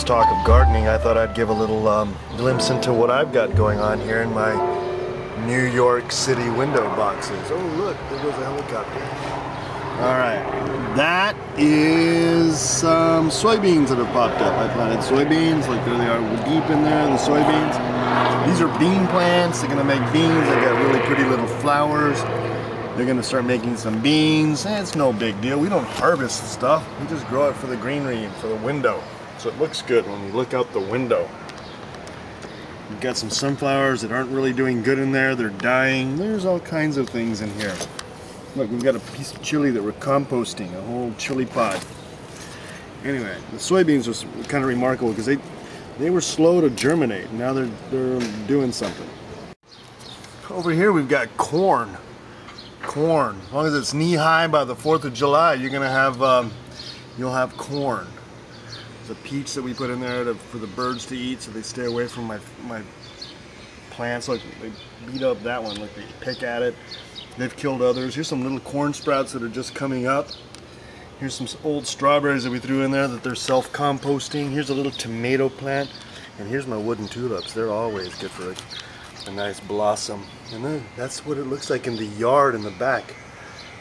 talk of gardening, I thought I'd give a little glimpse into what I've got going on here in my New York City window boxes. Oh look, there goes a helicopter. Alright, that is some soybeans that have popped up. I planted soybeans, like there they are deep in there, the soybeans. These are bean plants, they're going to make beans, they got really pretty little flowers. They're going to start making some beans. It's no big deal. We don't harvest the stuff. We just grow it for the greenery and for the window. So it looks good when you look out the window. We've got some sunflowers that aren't really doing good in there. They're dying. There's all kinds of things in here. Look, we've got a piece of chili that we're composting, a whole chili pod. Anyway, the soybeans are kind of remarkable because they were slow to germinate. Now they're doing something. Over here we've got corn. Corn. As long as it's knee-high by the 4th of July, you're gonna have you'll have corn. There's a peach that we put in there for the birds to eat, so they stay away from my plants. Look, they beat up that one. Look, they pick at it. They've killed others. Here's some little corn sprouts that are just coming up. Here's some old strawberries that we threw in there that they're self-composting. Here's a little tomato plant, and here's my wooden tulips. They're always good for a nice blossom. And then that's what it looks like in the yard in the back.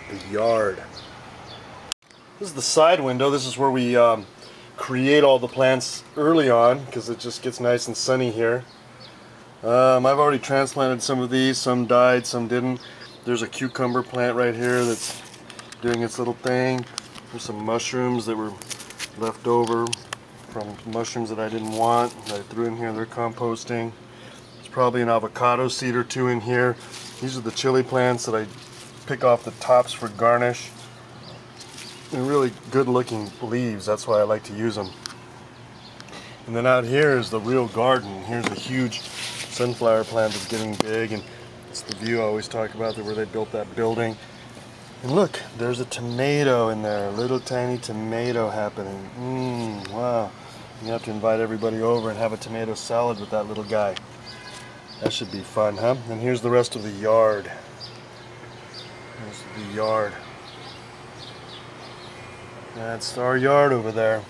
The yard. This is the side window. This is where we create all the plants early on because it just gets nice and sunny here. I've already transplanted some of these. Some died, some didn't. There's a cucumber plant right here that's doing its little thing. There's some mushrooms that were left over from mushrooms that I didn't want that I threw in here. They're composting. Probably an avocado seed or two in here. These are the chili plants that I pick off the tops for garnish. They're really good looking leaves, that's why I like to use them. And then out here is the real garden. Here's a huge sunflower plant that's getting big, and it's the view I always talk about, where they built that building. And look, there's a tomato in there, a little tiny tomato happening. Wow. You have to invite everybody over and have a tomato salad with that little guy. That should be fun, huh? And here's the rest of the yard. Here's the yard. That's our yard over there.